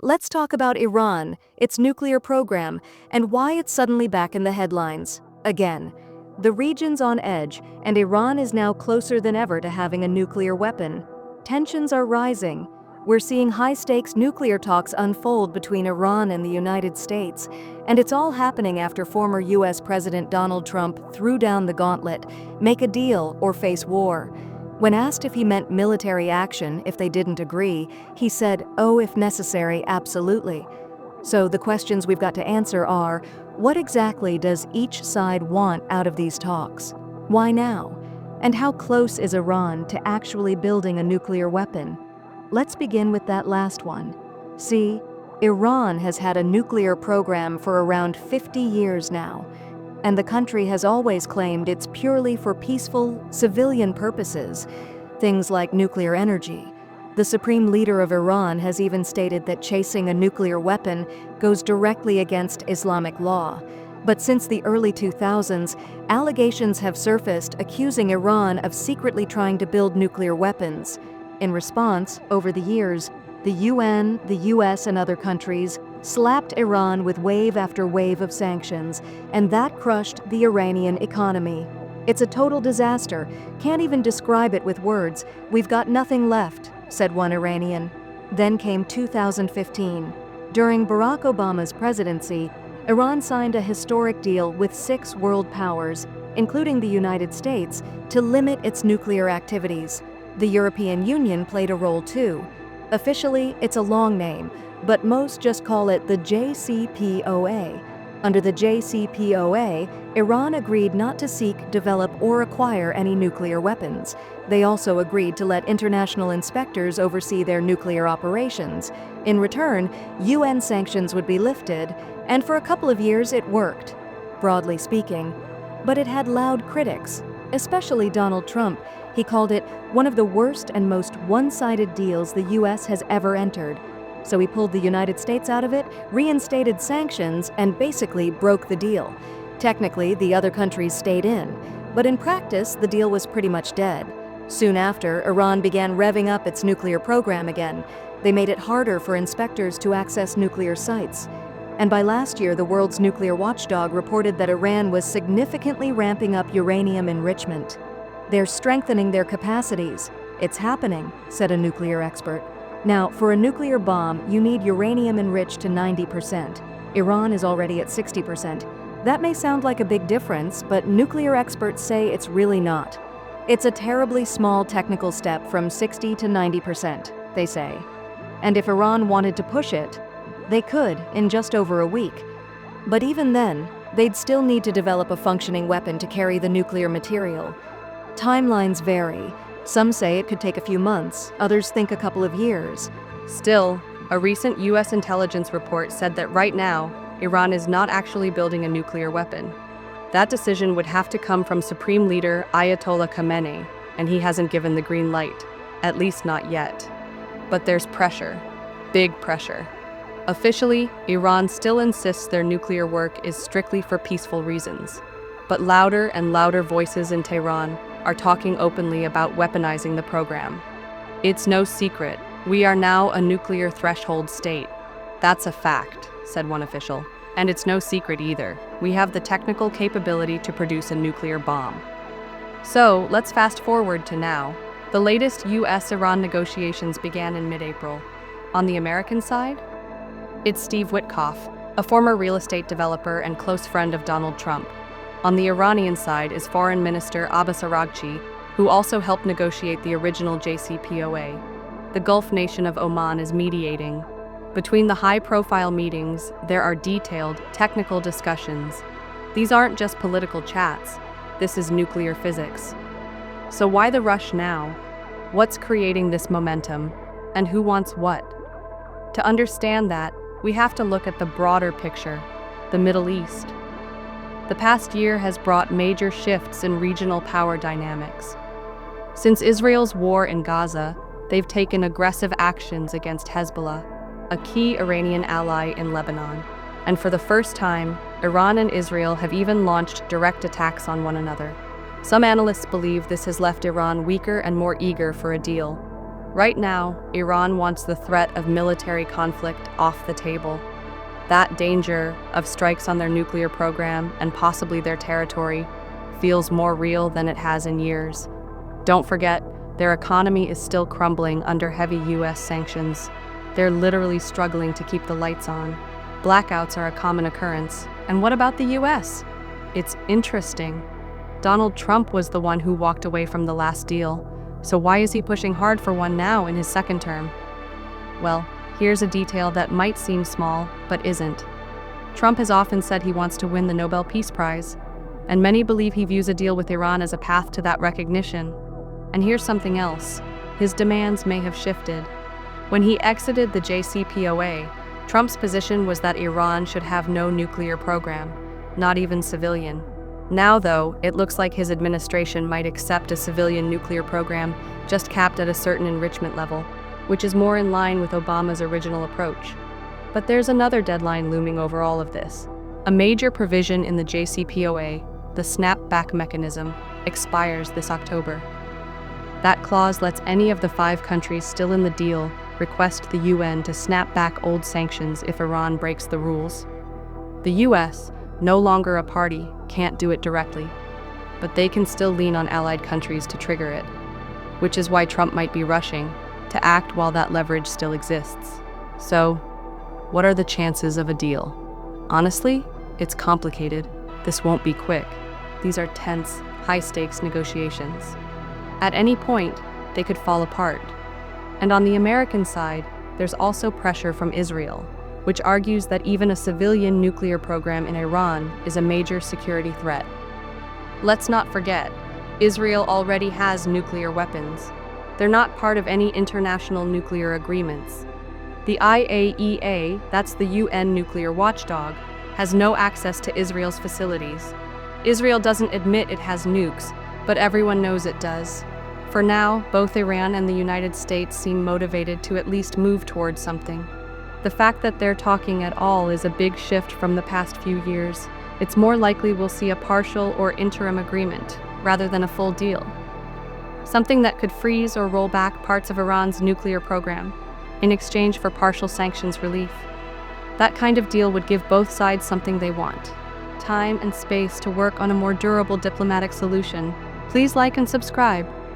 let's talk about Iran, its nuclear program, and why it's suddenly back in the headlines. Again, the region's on edge, and Iran is now closer than ever to having a nuclear weapon. Tensions are rising. We're seeing high-stakes nuclear talks unfold between Iran and the United States, and it's all happening after former U.S. President Donald Trump threw down the gauntlet, make a deal or face war. When asked if he meant military action if they didn't agree, he said, "Oh, if necessary, absolutely." So the questions we've got to answer are, what exactly does each side want out of these talks? Why now? And how close is Iran to actually building a nuclear weapon? Let's begin with that last one. See, Iran has had a nuclear program for around 50 years now, and the country has always claimed it's purely for peaceful, civilian purposes, things like nuclear energy. The supreme leader of Iran has even stated that chasing a nuclear weapon goes directly against Islamic law. But since the early 2000s, allegations have surfaced accusing Iran of secretly trying to build nuclear weapons. In response, over the years, the UN, the US, and other countries slapped Iran with wave after wave of sanctions, and that crushed the Iranian economy. "It's a total disaster. Can't even describe it with words. We've got nothing left," said one Iranian. Then came 2015. During Barack Obama's presidency, Iran signed a historic deal with 6 world powers, including the United States, to limit its nuclear activities. The European Union played a role too. Officially, it's a long name, but most just call it the JCPOA. Under the JCPOA, Iran agreed not to seek, develop, or acquire any nuclear weapons. They also agreed to let international inspectors oversee their nuclear operations. In return, UN sanctions would be lifted, and for a couple of years it worked, broadly speaking. But it had loud critics, especially Donald Trump. He called it one of the worst and most one-sided deals the US has ever entered. So he pulled the United States out of it, reinstated sanctions, and basically broke the deal. Technically, the other countries stayed in, but in practice, the deal was pretty much dead. Soon after, Iran began revving up its nuclear program again. They made it harder for inspectors to access nuclear sites. And by last year, the world's nuclear watchdog reported that Iran was significantly ramping up uranium enrichment. They're strengthening their capacities. "It's happening," said a nuclear expert. Now, for a nuclear bomb, you need uranium enriched to 90%. Iran is already at 60%. That may sound like a big difference, but nuclear experts say it's really not. It's a terribly small technical step from 60 to 90%, they say. And if Iran wanted to push it, they could in just over a week. But even then, they'd still need to develop a functioning weapon to carry the nuclear material. Timelines vary. Some say it could take a few months, others think a couple of years. Still, a recent U.S. intelligence report said that right now, Iran is not actually building a nuclear weapon. That decision would have to come from Supreme Leader Ayatollah Khamenei, and he hasn't given the green light, at least not yet. But there's pressure, big pressure. Officially, Iran still insists their nuclear work is strictly for peaceful reasons. But louder and louder voices in Tehran are talking openly about weaponizing the program. "It's no secret. We are now a nuclear threshold state. That's a fact," said one official. "And it's no secret either. We have the technical capability to produce a nuclear bomb." So, let's fast forward to now. The latest US-Iran negotiations began in mid-April. On the American side, it's Steve Witkoff, a former real estate developer and close friend of Donald Trump. On the Iranian side is Foreign Minister Abbas Araghchi, who also helped negotiate the original JCPOA. The Gulf nation of Oman is mediating. Between the high-profile meetings, there are detailed, technical discussions. These aren't just political chats. This is nuclear physics. So why the rush now? What's creating this momentum? And who wants what? To understand that, we have to look at the broader picture, the Middle East. The past year has brought major shifts in regional power dynamics. Since Israel's war in Gaza, they've taken aggressive actions against Hezbollah, a key Iranian ally in Lebanon. And for the first time, Iran and Israel have even launched direct attacks on one another. Some analysts believe this has left Iran weaker and more eager for a deal. Right now, Iran wants the threat of military conflict off the table. That danger of strikes on their nuclear program and possibly their territory feels more real than it has in years. Don't forget, their economy is still crumbling under heavy US sanctions. They're literally struggling to keep the lights on. Blackouts are a common occurrence. And what about the US? It's interesting. Donald Trump was the one who walked away from the last deal. So why is he pushing hard for one now in his second term? Well, here's a detail that might seem small, but isn't. Trump has often said he wants to win the Nobel Peace Prize, and many believe he views a deal with Iran as a path to that recognition. And here's something else. His demands may have shifted. When he exited the JCPOA, Trump's position was that Iran should have no nuclear program, not even civilian. Now, though, it looks like his administration might accept a civilian nuclear program just capped at a certain enrichment level, which is more in line with Obama's original approach. But there's another deadline looming over all of this. A major provision in the JCPOA, the snapback mechanism, expires this October. That clause lets any of the 5 countries still in the deal request the UN to snap back old sanctions if Iran breaks the rules. The US, no longer a party, can't do it directly, but they can still lean on allied countries to trigger it, which is why Trump might be rushing to act while that leverage still exists. So, what are the chances of a deal? Honestly, it's complicated. This won't be quick. These are tense, high-stakes negotiations. At any point, they could fall apart. And on the American side, there's also pressure from Israel, which argues that even a civilian nuclear program in Iran is a major security threat. Let's not forget, Israel already has nuclear weapons. They're not part of any international nuclear agreements. The IAEA, that's the UN nuclear watchdog, has no access to Israel's facilities. Israel doesn't admit it has nukes, but everyone knows it does. For now, both Iran and the United States seem motivated to at least move towards something. The fact that they're talking at all is a big shift from the past few years. It's more likely we'll see a partial or interim agreement, rather than a full deal. Something that could freeze or roll back parts of Iran's nuclear program, in exchange for partial sanctions relief. That kind of deal would give both sides something they want: time and space to work on a more durable diplomatic solution. Please like and subscribe.